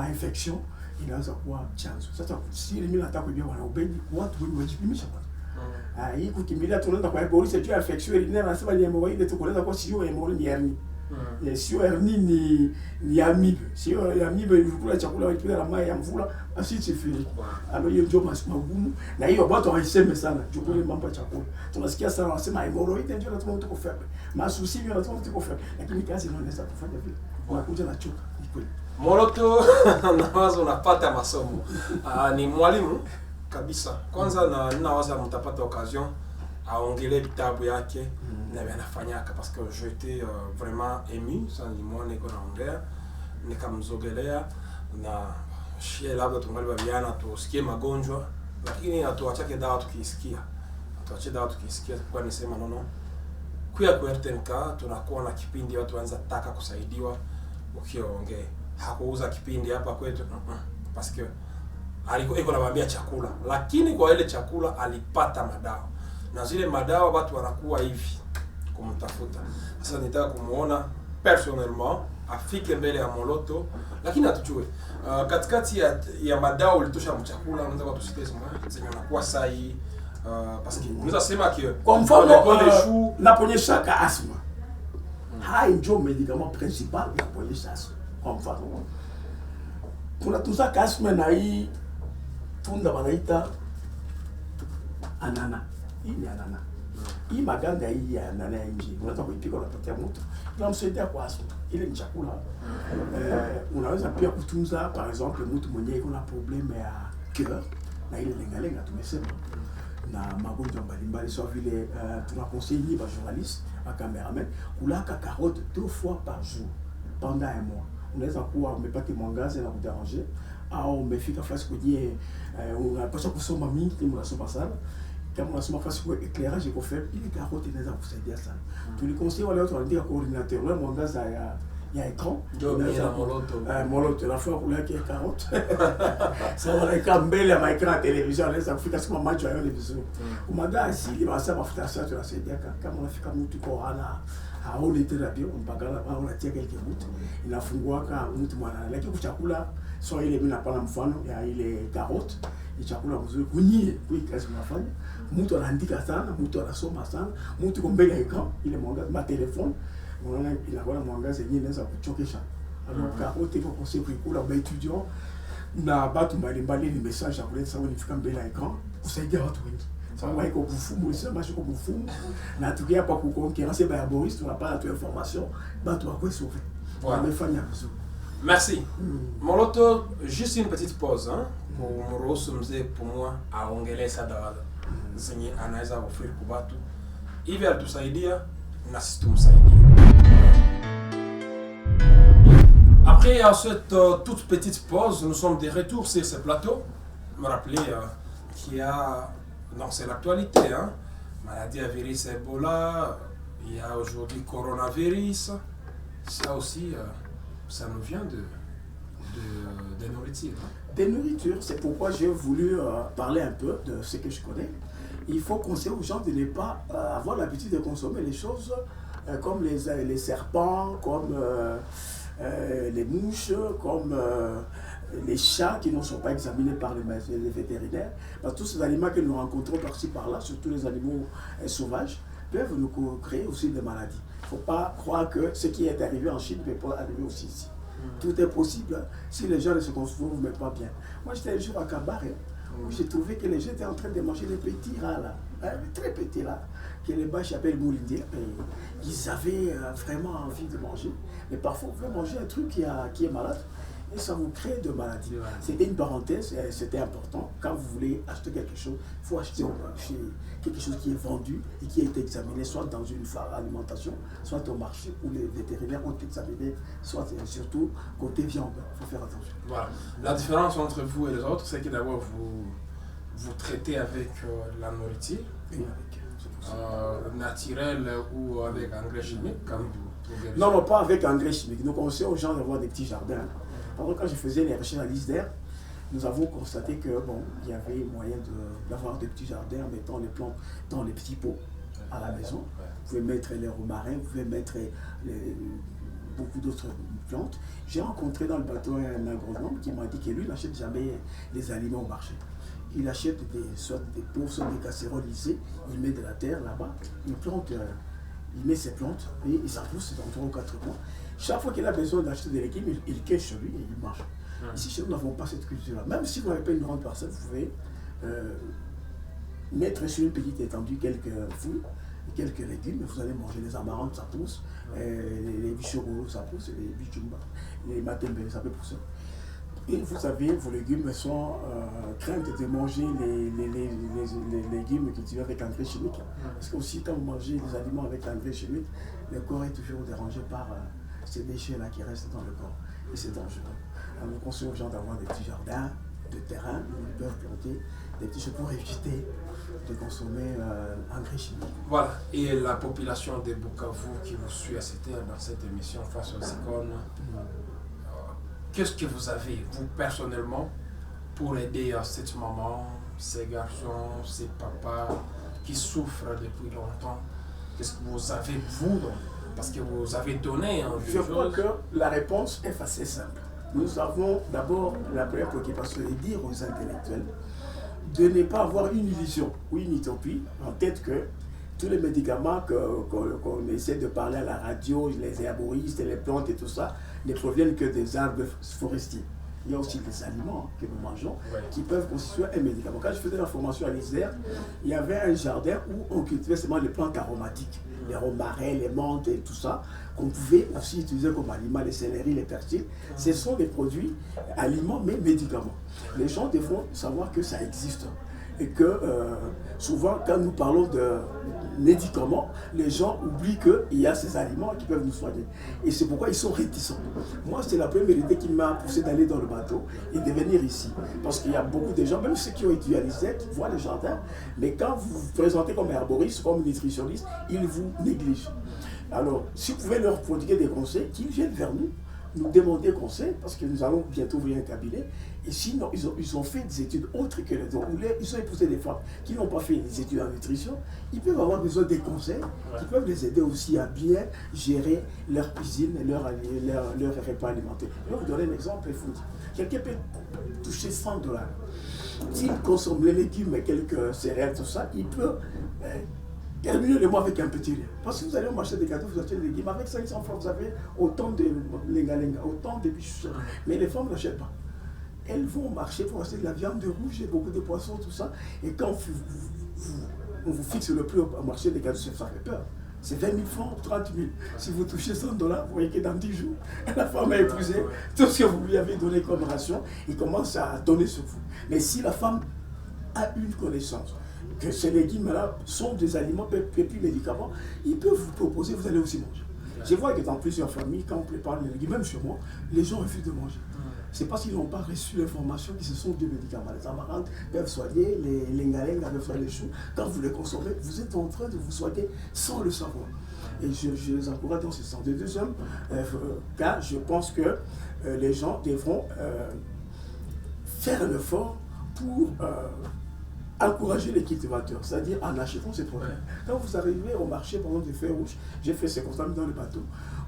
infection inaanza kuwa chanzo. Sasa si mimi nataka kujua wanaubeni watu wengi wajipimisha kwanza. Hii kukimbilia tunaenda kwa polisi tu infection ile anasema ni hemorrhoid tu kueleza kwa sio hemorrhoid ni hernie. Sio hernie ni amibe. Sio amibe ilikula chakula wakipiga na maji ya mvula basi sifiri. Alo hiyo ndio magumu na hiyo watu haiseme sana jukule mambo ya chakula. Tunasikia sana wanasema hemorrhoid ndio lazima mtu kufanya. Masusi ndio lazima mtu kufanya. Lakini kazi inaweza kufanya vile. Unakuja na choka. Ni kweli. Moloto nawaza unapata masomo. Ni mwalimu kabisa. Kwanza na nawaza mtapata occasion aongelee vitabu yake na anafanyaka parce que j'étais vraiment ému sans limone iko naongea nikamzogelea na shie labda tungali babiana tusikie magonjwa lakini atuachake dawa tukisikia. Atuache dawa tukisikia kwa nisema nono. Kuya kwa RTNK tunakuwa na kipindi watu waanza taka kusaidiwa ukiongea. Hakuuza kipindi hapa kwetu parce que alikuwa iko nawaambia chakula lakini kwa ile chakula alipata madawa na zile madawa watu wanakuwa hivi kumtafuta. Sasa nitaka kumuona personnellement afike mbele ya Moloto lakini atujue katikati ya madawa ulitosha mchakula unaweza watu sitezi mwa zenye wanakuwa sahi parce que unaweza sema que kwa mfano naponyesha asthma hai ndio medicament principal ya kuponyesha asthma. Kwa mfano tunatunza asthma na hii tunda wanaita anana. Hii ni anana. Hii maganda hii ya anana ya nje unaweza kuipika unapatia mtu tunamsaidia kwa asthma. Ile ni chakula. Unaweza pia kutunza par exemple mtu mwenye iko na probleme ya cœur na ile lenga tumesema na magonjwa mbalimbali sawa vile tunaconseille ba journaliste ba cameraman kulaka carotte 2 fois par jour pendant un mois. Unaweza kuwa umepata mwangaza na kudaranger au umefika fasi kwenye unapaswa kusoma mingi kama unasoma sana. Kama unasoma fasi kwa éclairage iko faible, ile carotte inaweza kusaidia sana. Tuliconseille wale watu wanaandika coordinateur wale mwangaza ya écran ndio na Moloto la fois kula kia carotte. Sasa wanaika mbele ya écran television anaweza kufika siku macho yao ni vizuri. Umaga asili basa mafuta sasa tunasaidia kama unafika mtu kwa ana haoni tena bio mpaka na unatia quelque mtu inafunguaka mtu mwana lakini kuchakula so ile mimi napana mfano ya ile carotte ni chakula mzuri kunyie kwa kazi unafanya mtu anaandika sana mtu anasoma sana mtu kwa mbele ya ekran ile mwangaza ma telefone unaona inakuwa mwangaza yenyewe inaweza kuchokesha alors carotte iko conseil kula ba étudiant na batu mbalimbali ni message ya kuleta sawa nifika mbele ya ekran kusaidia watu wengi. Sawa iko bufumu sema shiko bufumu na tukia hapa ku concurrence ba Boris tunapata tu information batu wa sauver. Wamefanya vizuri. Merci. Moloto, juste une petite pause pour Moroso pour moi aongelee sada zenye anaweza offrir kwa watu. Hivi alitusaidia na sisi tumsaidie. Après cette toute petite pause, nous sommes de retour sur ce plateau. Me rappeler qu'il y a non, c'est l'actualité maladie à virus Ebola, il y a aujourd'hui coronavirus. Ça aussi ça nous vient de nourriture. Des nourritures, c'est pourquoi j'ai voulu parler un peu de ce que je connais. Il faut conseiller aux gens de ne pas avoir l'habitude de consommer les choses comme les serpents, comme les mouches, comme les chats qui ne sont pas examinés par les vétérinaires. Parce que tous ces animaux que nous rencontrons par-ci par-là, surtout les animaux sauvages, peuvent nous créer aussi des maladies. Il ne faut pas croire que ce qui est arrivé en Chine ne peut pas arriver aussi ici. Tout est possible si les gens ne se conforment pas bien. Moi j'étais un jour à Kabare où j'ai trouvé que les gens étaient en train de manger des petits rats là, très petits là, que les bâches appellent moulindiers. Ils avaient vraiment envie de manger. Mais parfois on peut manger un truc qui est malade et ça vous crée de maladies. C'était une parenthèse, c'était important. Quand vous voulez acheter quelque chose, il faut acheter quelque chose qui est vendu et qui est examiné soit dans une alimentation, soit au marché où les vétérinaires ont examiné, soit surtout côté viande. Il faut faire attention. Voilà. La différence entre vous et les autres, c'est que d'abord vous traitez avec la nourriture, naturelle ou avec engrais chimiques comme vous. Non, pas avec engrais chimiques. Nous conseillons aux gens d'avoir des petits jardins. Pendant quand je faisais les recherches à l'ISDER, nous avons constaté que il y avait moyen d'avoir des petits jardins, mettant les plantes dans les petits pots à la maison. Vous pouvez mettre les romarins, vous pouvez mettre beaucoup d'autres plantes. J'ai rencontré dans le bateau un agronome qui m'a dit que lui n'achète jamais les aliments au marché. Il achète soit des pots, soit des casseroles lissées, il met de la terre là-bas, il plante, il met ses plantes et ça pousse dans 3 ou 4 mois. Chaque fois qu'il a besoin d'acheter des légumes, il cache chez lui et il mange. Ici, chez nous, nous n'avons pas cette culture-là. Même si vous n'avez pas une grande parcelle, vous pouvez mettre sur une petite étendue quelques fruits, quelques légumes, vous allez manger les amarantes, ça pousse, les bichoros, ça pousse, les bichumba, les matembe, ça peut pousser. Et vous savez, vos légumes sont craintes de manger les légumes cultivés avec engrais chimiques. Parce que aussi, quand vous mangez des aliments avec engrais chimiques, le corps est toujours dérangé par ces déchets-là qui restent dans le corps. Et c'est dangereux. Alors, on conseille aux gens d'avoir des petits jardins de terrain où ils peuvent planter des petits choses pour éviter de consommer engrais chimiques. Voilà, et la population de Bukavu qui vous suit à cette heure dans cette émission Face aux icônes, qu'est-ce que vous avez, vous personnellement, pour aider cette maman, ces garçons, ces papas qui souffrent depuis longtemps? Qu'est-ce que vous avez, vous, parce que vous avez donné Je crois que la réponse est assez simple. Nous avons d'abord la première préoccupation de dire aux intellectuels de ne pas avoir une illusion ou une utopie en tête que tous les médicaments qu'on essaie de parler à la radio, les herboristes, les plantes et tout ça, ne proviennent que des arbres forestiers. Il y a aussi des aliments que nous mangeons qui peuvent constituer un médicament. Quand je faisais la formation à l'ISER, il y avait un jardin où on cultivait seulement les plantes aromatiques, les romarins, les menthes et tout ça, qu'on pouvait aussi utiliser comme aliments, les céleris, les persils. Ce sont des produits aliments mais médicaments. Les gens devront savoir que ça existe. Et que souvent, quand nous parlons de médicaments, les gens oublient qu'il y a ces aliments qui peuvent nous soigner. Et c'est pourquoi ils sont réticents. Moi, c'est la première idée qui m'a poussé d'aller dans le bateau et de venir ici. Parce qu'il y a beaucoup de gens, même ceux qui ont étudié à l'ISEC, qui voient les jardins, mais quand vous vous présentez comme herboriste, comme nutritionniste, ils vous négligent. Alors, si vous pouvez leur prodiguer des conseils, qu'ils viennent vers nous, nous demander conseil, parce que nous allons bientôt ouvrir un cabinet. Et sinon, ils ont fait des études autres que les autres. Ils ont épousé des femmes qui n'ont pas fait des études en nutrition. Ils peuvent avoir besoin des conseils qui peuvent les aider aussi à bien gérer leur cuisine et leur repas alimentaire. Je vais vous donner un exemple. Quelqu'un peut toucher $100. S'il consomme les légumes et quelques céréales, tout ça, il peut terminer le mois avec un petit rien. Parce que vous allez au marché des gâteaux, vous achetez des légumes. Avec 500 francs, vous avez autant de lenga-lenga, autant de bichus. Mais les femmes n'achètent pas. Elles vont au marché pour acheter de la viande rouge et beaucoup de poissons, tout ça. Et quand on vous fixe le prix au marché des gâteaux, ça fait peur. C'est 20 000 francs, 30 000. Si vous touchez $100, vous voyez que dans 10 jours, la femme a épousé tout ce que vous lui avez donné comme ration, il commence à donner sur vous. Mais si la femme a une connaissance, que ces légumes-là sont des aliments et puis médicaments, ils peuvent vous proposer, vous allez aussi manger. Je vois que dans plusieurs familles, quand on prépare les légumes, même chez moi, les gens refusent de manger. C'est parce qu'ils n'ont pas reçu l'information que ce sont des médicaments. Les amarantes peuvent soigner, les lenga-lenga peuvent soigner les choux. Quand vous les consommez, vous êtes en train de vous soigner sans le savoir. Et je les encourage dans ce sens. De deuxième cas, je pense que les gens devront faire un effort pour encourager les cultivateurs, c'est-à-dire en achetant ces produits. Quand vous arrivez au marché pendant des feux rouges, j'ai fait ce constat dans le bateau,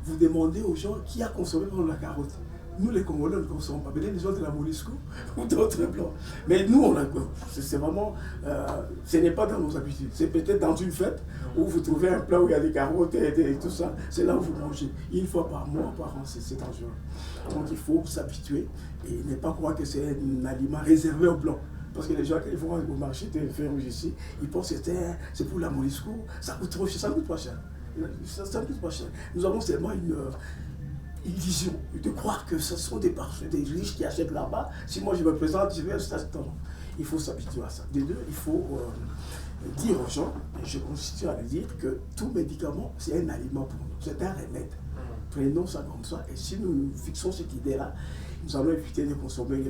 vous demandez aux gens qui a consommé pendant la carotte. Nous, les Congolais, ne consommons pas. Peut-être les gens de la Monisco ou d'autres blancs. Mais nous, on a. C'est vraiment. Ce n'est pas dans nos habitudes. C'est peut-être dans une fête où vous trouvez un plat où il y a des carottes et tout ça. C'est là où vous mangez. Une fois par mois, par an, c'est dangereux. Donc il faut s'habituer et ne pas croire que c'est un aliment réservé aux blancs. Parce que les gens, quand ils vont au marché de fer rouge ici, ils pensent que c'est pour la Monisco. Ça coûte trop cher. Ça ne coûte pas cher. Ça ne coûte pas cher. Nous avons seulement une illusion de croire que ce sont des riches qui achètent là-bas. Si moi je me présente, je vais acheter à cet endroit. Il faut s'habituer à ça. De deux, il faut dire aux gens, et je continue à le dire, que tout médicament, c'est un aliment pour nous. C'est un remède. Prenons ça comme ça. Et si nous fixons cette idée-là, nous allons éviter de consommer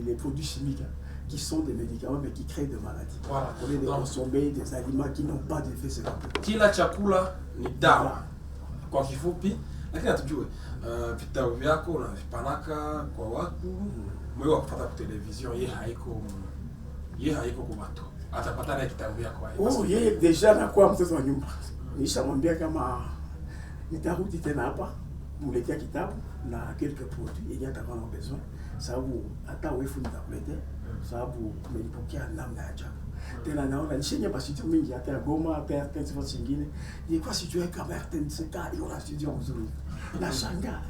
les produits chimiques qui sont des médicaments mais qui créent des maladies. Voilà. Au lieu de consommer des aliments qui n'ont pas d'effet secondaire. Kila chakula ni dawa. Kwa kifupi, lakini hatujue vitabu vyako unavipanaka kwa watu mwe wa kupata kwa television, ye haiko kwa watu atapata na kitabu vyako hapo. Yeye deja anakuwa mtoto wa nyumba. Nishamwambia kama nitarudi tena hapa muletea kitabu na quelques produits yenye atakuwa na besoin, sababu hata wefu nitakuletea, sababu umenipokea namna ya ajabu. Tena naona nishenye basitu mingi hata ya Goma, hata ya tatizo zingine. Nilikuwa sijui kama RTNC iko na studio mzuri. Na shanga.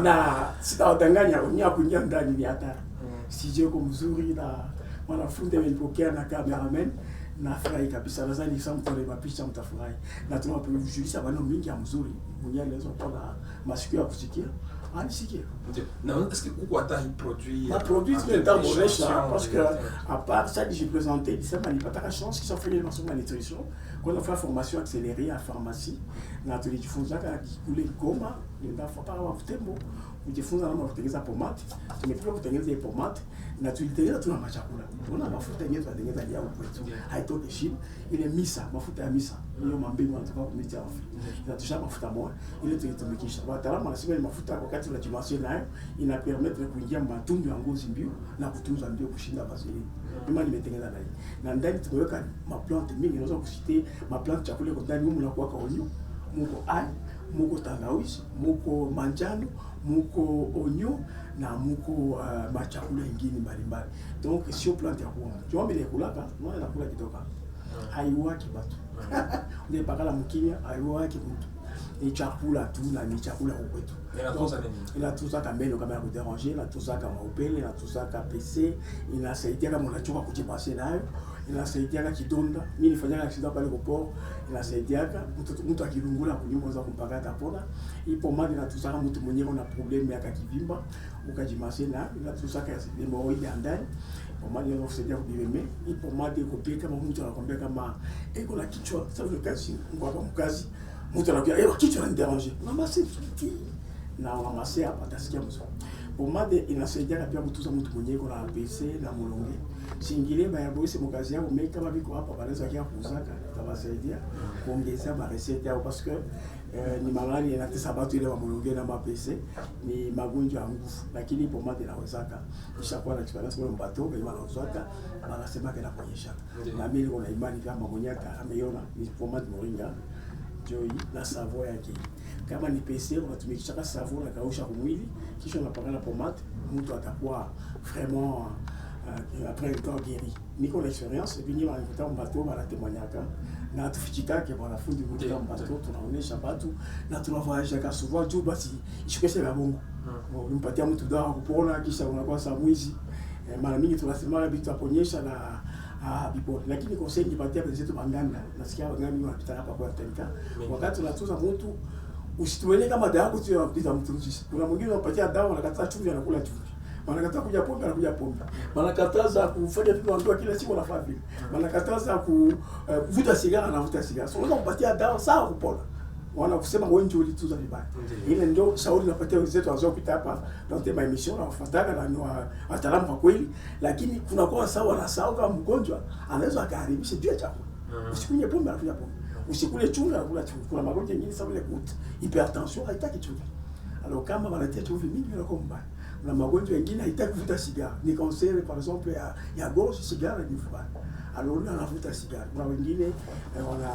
Na sitawadanganya unia kuingia ndani ni hata studio iko mzuri na wanafunzi wamenipokea na cameraman. Nafurahi kabisa. Nadhani sasa mtole mapicha mtafurahi. Na tunawajulisha maneno mingi ya mzuri. Mwenye anaweza kuwa na masikio ya kusikia. Anisikie. Non, est-ce que vous avez produit ma produit c'est un bon parce que à part ça que j'ai présenté, ça m'a pas ta chance qui sont fait une formation de nutrition, qu'on a fait formation accélérée à pharmacie, na tulijifunza kule Goma, ndio pas wa Butembo, kujifunza namna kutengeneza pomade, tumepika kutengeneza pomade na tulitengeneza tuna machakula. Tuna mafuta yenyewe tunatengeneza ya huko kwetu. Haitoki chini, ile misa, mafuta ya misa, hiyo mambegu wanatoka kumitia afi. Inatusha mafuta moja, ile tulitumikisha. Wataalamu wanasema ni mafuta wakati unajimasia nayo ina permettre kuingia matundu ya ngozi mbio na kutunza mbio kushinda vaseline. Mimi nimetengeneza nayo. Na ndani tumeweka maplante mingi, naweza kusite maplante chakula kwa ndani huko na kuweka onyo, muko ai, muko tangawizi, muko manjano, muko onyo na muko machakula mengine mbalimbali. Donc sio plante ya kuomba. Tuombe ile kulaka, mwana nakula kitoka. Haiwaki batu. Ndio pakala mkimya, haiwaki mtu. Ni chakula tu na ni chakula kwa kwetu. Inatunza kameno kama ya kuderanger, inatunza kama upele, inatunza kama PC, inasaidia kama unachoka kujipasser nayo, inasaidia kama kidonda. Mimi nilifanya accident pale kwa port, inasaidia kama mtu akilungula kunyumba za kumpaka atapona. Hii pomade inatunza kama mtu mwenyewe na problème ya kivimba, ukajimase na inatunza kama hemorrhoid ya ndani. Pomade inasaidia kubireme. Hii pomade iko pia kama mtu anakuambia kama iko na kichwa, sasa vile kazi, ngwa mkazi. Mtu anakuja, kichwa kinanideranger. Unamase kiti. Na unamase hapa atasikia mzuri. Pomade inasaidia pia kutunza mtu mwenyewe kuna APC na mulonge. Singile ba yaboise mukazi yao meka babiko hapa banaweza kia kuzaka tabasaidia kuongeza ba recette yao parce que ni malali inatesa watu ile wa mulonge na APC ni magonjwa ya nguvu, lakini pomade inawezaka ishakuwa na experience kwa mbato kwa imani uzaka wanasema kana kuonyesha. Na mimi niko na imani kama mwenyewe ameiona ni pomade moringa joy na savo yake. Kama ni PC unatumikisha ka savo na kausha kumwili kisha unapakana pomade, mtu atakuwa vraiment après le temps guéri. Niko na experience et puis ni wanakuta mbato bana témoignaka na tufichikake wanafunzi kutoka mbato tunaonesha watu na tunavoyaje ka souvent juu basi ishikeshe ya bongo. Unampatia mtu dawa kupona kisha unakuwa samwizi. Mara mingi tunasema vitu aponyesha na bipole, lakini conseil nipatia kwa zetu banganda nasikia wangani wanapita hapa kwa tenka wakati unatuza mtu usituele kama dawa yako tu ya mtu mjisi. Kuna mwingine unapatia dawa anakataa chumvi anakula chumvi, wanakataa kuja pombe anakuja pombe, wanakataza kufanya vitu wanatoa kila siku wanafanya vile, wanakataza kuvuta sigara anavuta sigara. So unaweza kupatia dawa sawa kupona, wanakusema wewe ndio ulituza vibaya. Ile ndio shauri napatia wenzetu wazao kupita hapa dans ma émission na wafataka na wataalamu kwa kweli, lakini kuna kwa sawa na sawa kama mgonjwa anaweza akaharibisha juu ya chakula. Usikunywe pombe anakuja pombe, usikule chumvi anakula chumvi. Kuna magonjwa mengine sawa ile hypertension haitaki chumvi. Alors kama wanatia chumvi mingi inakuwa mbaya. Na magonjwa mengine haitaki kuvuta sigara. Ni cancer par exemple ya gorge, sigara ni mbaya. Alors on anavuta sigara. Kuna wengine wana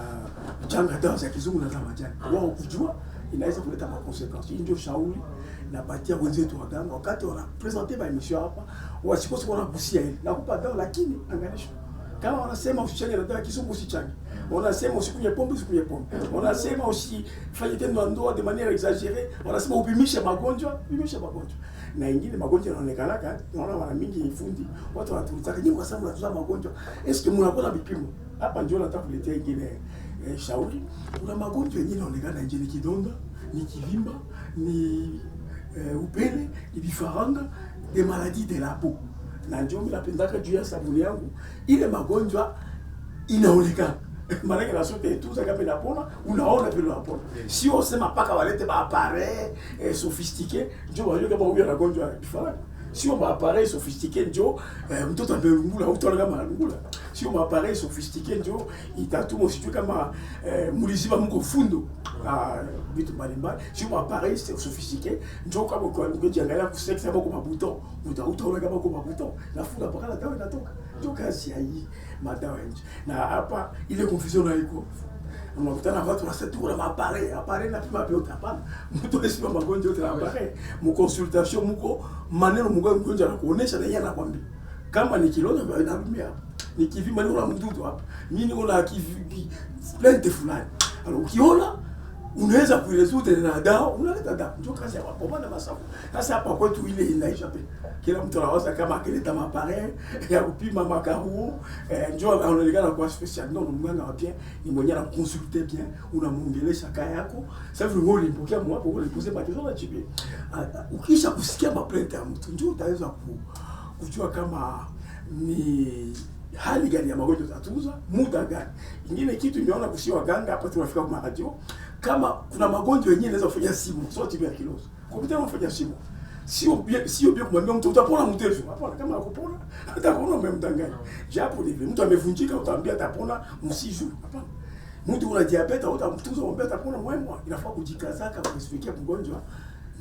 changa dawa za kizungu na za majani. Wao kujua inaweza kuleta makonsequences. Hii ndio shauri na batia wenzetu waganga wakati wana presenter ba emission hapa, wasikose kuona kusia ile. Nakupa dawa lakini angalisho. Kama wanasema usichange na dawa kizungu usichange. Wanasema usikunywe pombe usikunywe pombe. Wanasema usifanye tendo la ndoa de manière exagérée. Wanasema upimishe magonjwa. Na ingine magonjwa yanaonekana naona mara mingi ifundi watu wanatulizaka nyingi kwa sababu tunatuza magonjwa. Eske mnakuwa na vipimo? Hapa ndio nataka kuletea ingine shauri. Kuna magonjwa mengine yanaonekana nje, ni kidonda, ni kivimba, ni upele, ni vifaranga, des maladies de la peau. Na ndio mimi napendaka juu ya sabuni yangu ile magonjwa inaonekana. Maana la sote tout ça kama inapona unaona vile unapona. Sio sema paka walete ba appareil sophistiqué ndio wajue kama huyu anagonjwa kifaranga. Sio ba appareil sophistiqué ndio mtoto amelungula utaona kama analungula. Sio ba appareil sophistiqué ndio itatuma usijue kama muliziba mko fundo vitu mbalimbali. Sio ba appareil sophistiqué ndio kama ukiangalia ku sex hapo kwa bouton utaona kama kwa bouton nafunga paka la dawa inatoka. Ndio kazi ya hii madawa nje. Na hapa ile confusion haiko. unakutana watu wanasetura appareil na pima pia utapana mtu asima magonjwa yote na appareil mu consultation muko maneno mgonjwa anakuonesha na yeye anakwambia kama ni kilona anapimia nikivima ni una mdudu hapa mimi una kivi plante fulani alors ukiona unaweza kuiresoudre na dawa unaleta dawa ndio kazi ya wapoma na masafu sasa hapa kwetu ile inaisha pe kila mtu anawaza kama akileta mapare ya kupima makaru ndio anaonekana kwa special non mganga wa bien ni mwenye na consulter bien unamuongelesha kaya yako sasa vile ngoli mpokea mwapo ule kuze matatizo na chibi ukisha kusikia maplente ya mtu ndio utaweza kujua kama ni hali gani ya magonjwa tatuza muda gani ingine kitu nimeona kusiwa ganga hapa tunafika kwa radio kama kuna magonjwa yenyewe inaweza kufanya simu sio tuberculosis kupitia kufanya simu sio bien kumwambia mtu utapona mtezo hapana kama akupona atakuona umemdanganya japo ni mtu amevunjika utaambia atapona msiju hapana mtu una diabete utamtuza umwambia atapona mwemwa inafaa kujikazaka kusifikia mgonjwa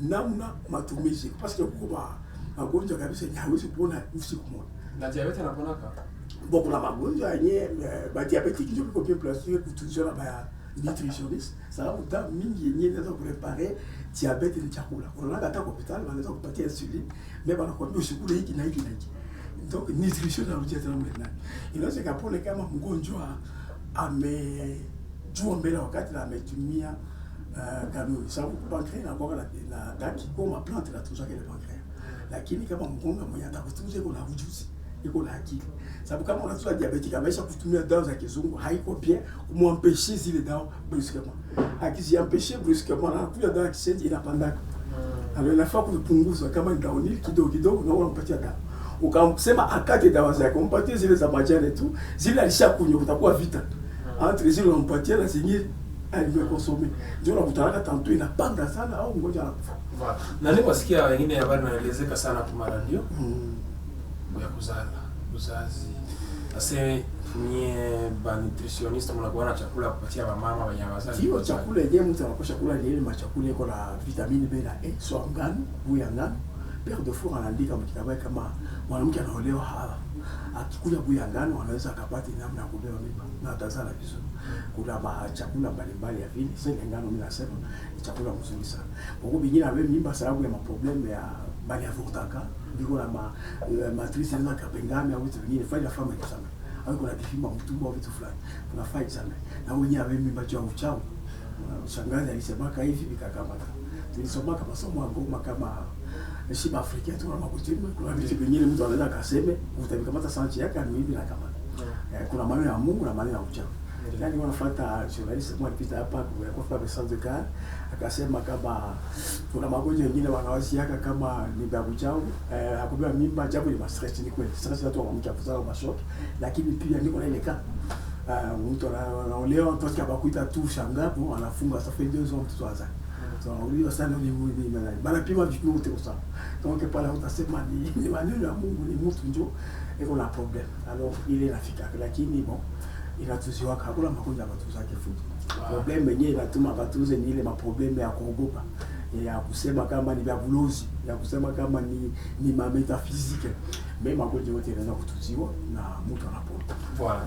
namna matumizi parce que kwa magonjwa kabisa hawezi kuona usiku mmoja na diabete anapona kaka bon kuna magonjwa yenyewe ba diabétique ndio kwa bien placé kutunzwa na ba nutritionniste sababu dawa mingi yenyewe inaweza kureparer diabete ni chakula. Unaona hata kwa hospitali wanaweza kupatia insulin, mais wanakuambia usikule hiki na hiki na hiki. Donc nutrition na ujia tena mwenyewe. Inaweza kapone kama mgonjwa amejua mbele wakati na ametumia kanuni. Sababu pancreas na kwa na daki kama plante la tunza kile pancreas. Lakini kama mgonjwa mwenye atakutunza kuna ujuzi iko na akili. Sababu kama unatoa diabetic ameisha kutumia dawa za kizungu haiko bien kumwempesher zile dawa brusquement. Akiziempesher brusquement na kuja dawa kisendi inapanda. Alors inafaa kupunguza kama ndaonili kidogo na unampatia dawa. Ukamsema akate dawa zake, umpatie zile za majani tu, zile alishakunywa utakuwa vita. Entre zile unampatia na zingine alimekonsome. Ndio unakutana tanto inapanda sana au ngoja anakufa. Na leo wasikia wengine habari wanaelezeka sana kwa radio. Ya uzazi ase nye ba nutritioniste mnakuwa na chakula kupatia mama wenye wazazi hiyo chakula yenyewe mtu anakosha kula ile machakula yako na vitamini B na E so ngano buya ngano père de four anaandika mkitabu kama mwanamke anaolewa hawa akikuja buya ngano anaweza akapata namna ya kubeba mimba na atazala vizuri. Kuna chakula mbalimbali ya vile sasa ngano mimi nasema ni chakula mzuri sana kwa vingine ame mimba sababu ya maproblème ya bali ya vurtaka biko na matrice na kapengame au vitu vingine faida fama sana au kuna kifima mtumbo au vitu fulani kuna faida sana na wenyewe ame mimba cha uchao shangazi alisema hivi bikakamata tulisoma masomo ya ngoma kama shiba Afrika tu na makutimba kuna vitu vingine mtu anaweza akaseme utavikamata sanchi yake ni hivi na kama kuna maneno ya Mungu na maneno ya uchao. Yaani wanafuata journalist mmoja alipita hapa kwa message de car akasema kama kuna magonjwa mengine wanawasiaka kama ni babu chao hakubeba mimba japo ni stress ni kweli stress watu wamamkia kuzao mashoki lakini pia niko na ile kama mtu anaolewa mtu akakuita tu shangapo anafunga ça fait 2 ans mtoto azaa tunauliza sana ni mwili bana pima vipimo uteko sana donc pale utasema ni maneno ya Mungu ni mtu ndio iko na problem alors ile inafika lakini bon inatuziwa hakuna magonjwa ya watu zake futi. Problem yenyewe inatuma watu ni ile maprobleme ya kuogopa ya kusema kama ni babulozi ya kusema kama ni metaphysique mais magonjwa yote yanaweza kutuziwa na mtu anapona. Voilà.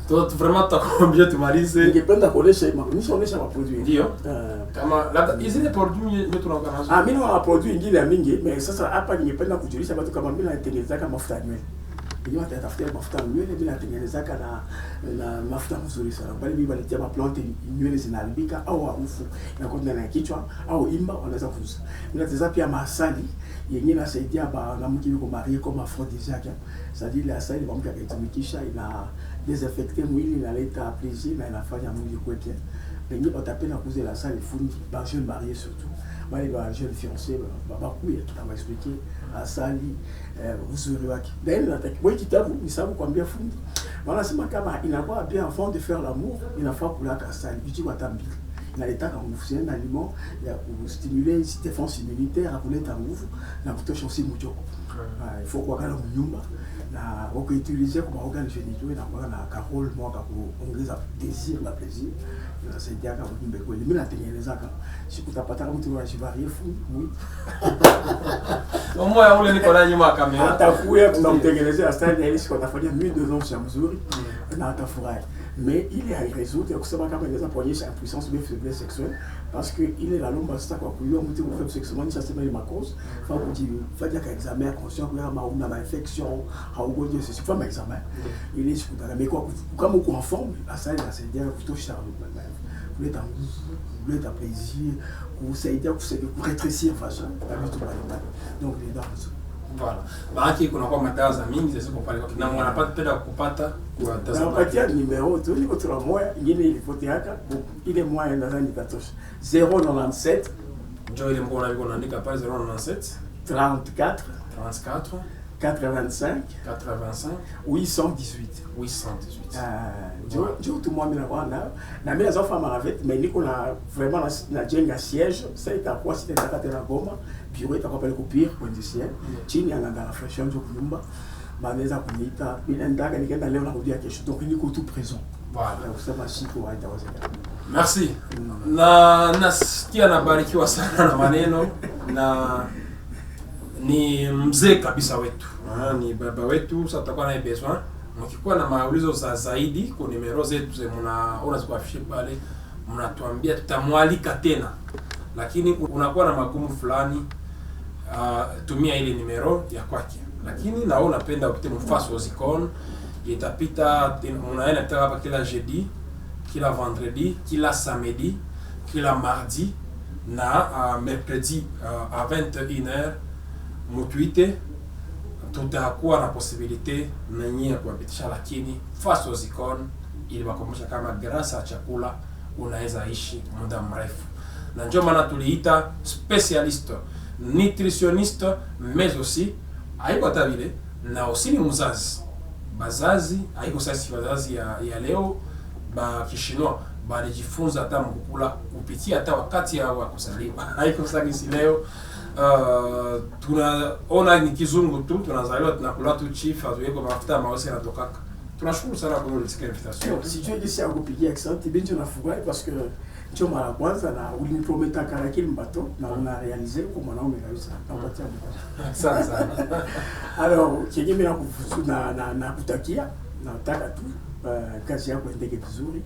Toi vraiment tutakwambia tumalize. Ningependa kuonesha nishaonesha maproduit. Ndio. Kama labda hizi ni produit yetu tunaongana nazo. Mimi na produit nyingine ya mingi mais sasa hapa ningependa kujulisha watu kama mimi natengeneza kama mafuta ya nywele. Ndio atafutia mafuta ya nywele bila tengeneza na mafuta mzuri sana. Bali mimi balitia maplante nywele zinaharibika au harufu inakwenda na kichwa au imba wanaweza kuuza. Mimi nateza pia masali yenyewe inasaidia na mke yuko marié comme aphrodisiaque. C'est-à-dire la asali mke akaitumikisha ina désinfecter mwili inaleta plaisir na inafanya mwili kweke. Wengi watapenda kuuza la asali fundi ba jeune marié surtout. Wale ba jeune fiancé baba kuya tutama expliquer asali uzuri wake. D'ailleurs nataka kitabu ni sababu kwambia fundi. Wanasema kama inakuwa bien avant de faire l'amour, inafaa kula asali vitu watambili. Inaleta nguvu sana aliment ya kustimuler défense immunitaire kuleta nguvu na kutosha usi mchoko. Il faut kwa kana mnyumba na wakuutiliser kwa organe génitaux na kwa na carole mwaka kuongeza désir na plaisir. Inasaidia kama kumbe kweli mimi natengeneza kama sikutapata kama mtu wa chivarie fundi oui. Omo ya ule niko na nyuma ya kamera. Atakuya tunamtengenezea style ya ile siku atafanya 1200 cha mzuri na atafurahi. mais il est à y résoudre. Donc, c'est pas comme des employés chez impuissance ou faiblesse sexuelle, parce qu'il est la longue basta quoi. Pour lui, on dit que sexuellement, ça c'est pas ma cause. Enfin, on dit, il faut dire qu'un examen conscient, il y a une infection, c'est pas un examen. Il est sur mais quoi, comme on en forme, à ça, c'est bien plutôt charme. Vous voulez un plaisir, vous savez dire que vous rétrécir, façon, donc les dents. Voilà. Maana kuna kwa madawa mingi zisizo pale kwa na wanapata peda kupata kwa tazama. Na patia numéro tu ni kwa moya ingine ilipoteaka ile moya ndani katosha. 097 ndio ile mbona yuko naandika pale 097 34 85 818 ndio tu moi mina bwana na mimi nazofa maravet mais niko na vraiment na jenga siège ça itakuwa sita tena Goma bureau itakuwa pale kupir kondisien chini anaanza la fashion ndio kunyumba banaweza kuniita bila ndaka nikaenda leo na kudia kesho donc niko tout présent. Voilà. Kusema siku haitawezekana. Merci. Na nasikia nabarikiwa sana na maneno na ni mzee kabisa wetu. Ni baba wetu, sasa tutakuwa naye besoin. Mkikuwa na maulizo za zaidi kwa numero zetu ze mnaona ziko afishe pale, mnatuambia tutamwalika tena. Lakini unakuwa na magumu fulani, tumia ile numero ya kwake. Lakini nao napenda upite mfasi Ozicon, itapita unaenda kutaka hapa kila jeudi, kila vendredi, kila samedi, kila mardi na mercredi à 21h mutuite tutakuwa na possibilité na nyinyi ya kuwapitisha, lakini fast Ozicon ili wakumbusha kama grasa ya chakula unaweza ishi muda mrefu, na ndio maana tuliita specialiste nutritionniste mais aussi haiko tabile na aussi ni mzazi bazazi haiko sasa bazazi ya leo ba kishinwa balijifunza hata mkukula kupitia hata wakati ya kusaliwa haiko sasa leo. Tunaona ni kizungu tu, tunazaliwa tunakula tu chifa tuweko mafuta mausi yanatokaka. Tunashukuru sana kwa ile invitation. Si tu dis à kupigia accent bintu nafurahi parce que ndio mara kwanza na uliniprometa karakili mbato na una réaliser kwa mwanaume kabisa. Napatia sana sana. Alors kingine na kufusu na kutakia nataka tu kazi yako endeke vizuri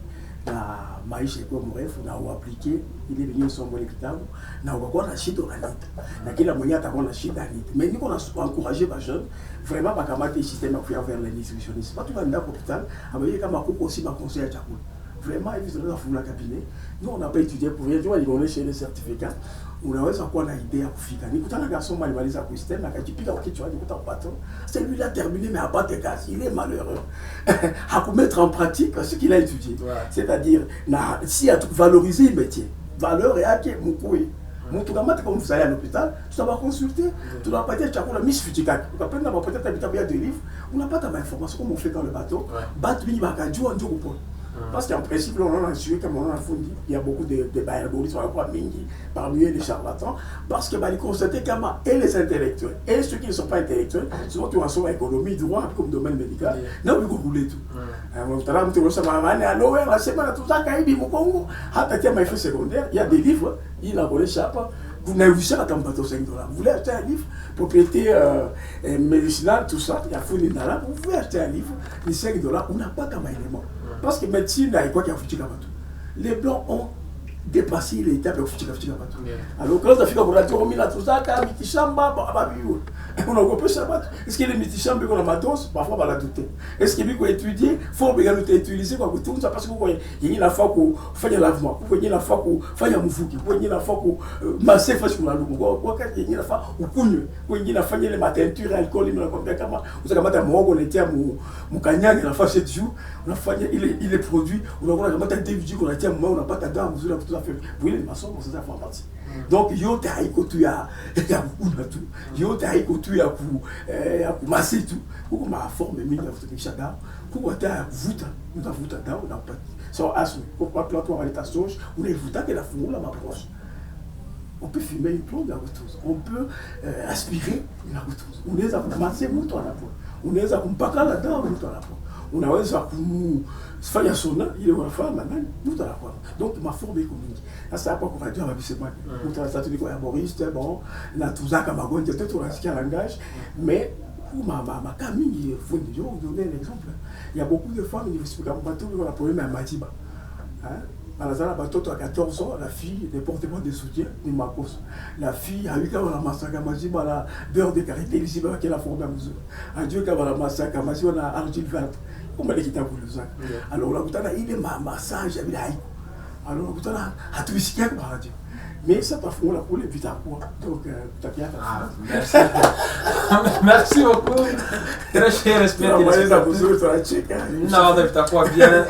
na maisha ikuwe mrefu na uaplike ile vinyo somo ile kitabu na ukakuwa na shida unanita na kila mwenye atakuwa na shida anita. Mais niko na encourager ba jeunes vraiment bakamate système ya kuya vers les nutritionnistes. Pas tout le monde à l'hôpital, avec comme kuko aussi ba conseil à chakula. Vraiment ils sont dans la cabinet. Nous on n'a pas étudié pour rien, tu vois, ils ont chez les certificats. Unaweza kuwa na idea ya kufika. Nikutana garçon malimaliza ku système akajipika kwa kichwa nikuta patron. Celui là terminé mais à pas de gaz, il est malheureux. À mettre en pratique ce qu'il a étudié. Ouais. C'est-à-dire si à valoriser le métier. Valeur et ake mukui. Mtu kama comme vous allez à l'hôpital, tu dois consulter, tu dois pas dire chakula miss futikaki. Tu peux pas peut-être habiter des livres, on n'a pas ta information comme on fait dans le bateau. Bateau ni bakajua ndio kupona. Parce qu'en principe, on a su comme on a fourni, il y a beaucoup de baïabolis parmi eux les charlatans, parce que les constater comment et les intellectuels et ceux qui ne sont pas intellectuels, souvent tu reçois économie, droit comme domaine médical, non mais vous voulez tout. Il y a des livres, il a volé chapa. Vous n'avez vu ça dans le bateau $5. Vous voulez acheter un livre, propriété médicinale, tout ça, il y a fouillé dans là, vous pouvez acheter un livre, les $5, on n'a pas comme élément. Parce que médecine, il y a quoi qui a foutu là-bas. Les Blancs ont dépassé l'étape de foutu là-bas. Alors, quand on fait comme on a dit, on a tout ça, on a mis chamba, on a coupé ça. Est-ce qu'il y a des mitichambres qu'on a matos? Parfois, on va la douter. Est-ce qu'il y a des étudier? Il faut bien nous utiliser quoi, tout ça parce que vous voyez, il y a une fois qu'on fait un lavement, vous voyez, une fois qu'on fait un moufouki, vous voyez, une fois qu'on masse face sur la loupe, vous voyez, une fois qu'on cougne, vous voyez, une fois qu'on a teinture, alcool, vous avez un mogo, on était à mon cagnac, la face de jour, il est produit, on a un DVD qu'on a été à moi, on n'a pas ta dame, vous avez tout à fait. Vous voyez, les maçons, on s'en fait partie. Donc, yo te haiko tu ya beaucoup tout. Yo te haiko tu ya ku masser tout. Kuko ma forme mingi ya kutekisha dawa. Kuko ta vuta, utavuta dawa na pati. So asme, pourquoi plateau à l'état sauge, on vuta que la fumula ma proche. On peut fumer une plante la retrousse. On peut aspirer la retrousse. Unaweza kumasser mtu anapo. Unaweza kumpaka la dawa mtu anapo. Unaweza kufanya sona ile wanafanya nani mtu anapo. Donc ma forme iko mingi. Sasa hapa kwa radio mabisema mtu anasema tuliko ya Boris bon na tuzaka magonjwa tu tunasikia langage mais beaucoup ma famille, je vais vous donner un exemple. Il y a beaucoup de femmes qui ont un problème à Matiba. À la 14 ans, la fille ne porte pas de soutien, ni ma cause. La fille a eu qu'à la massacre, Matiba, la beurre de caractère ici, qui est la forme à mesure. A Dieu qu'à la massacre, Matiba, la argile verte. Comment est-ce qu'il a voulu ça? Alors, là, il est ma massage, il a alors, vous avez à tout ce qu'il y a par radio. Mais ça, parfois, on l'a pour les vite à quoi. Donc, tu as bien fait. Merci. Merci beaucoup. Très cher, respect. Non, Non, itakuwa bien.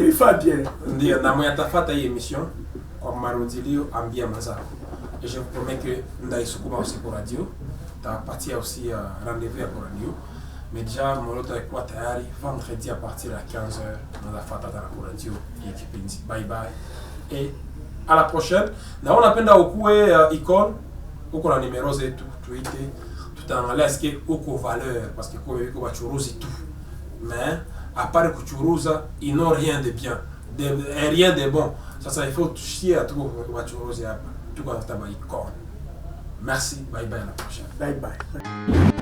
Ifaa bien. Ndio, na mwenye tafata hii émission kwa marudilio ambia mazao. Et je vous promets que ndaisukuma aussi pour radio. Tapatia aussi rendez-vous pour radio. Mais déjà, mon autre est quoi tayari vendredi à partir de 15h. Nous avons fait la radio et kipindi. Bye bye. Et à la prochaine. Na unapenda ukue icon uko na numéro zetu tuite tutaangalia eske uko valeur parce que kwa yuko bachuruzi tout. Mais à part kuchuruza, ils n'ont rien de bien, rien de bon. Ça il faut chier à tout bachuruzi hapa. Tuko tafuta icon. Merci, bye bye à la prochaine. Bye bye.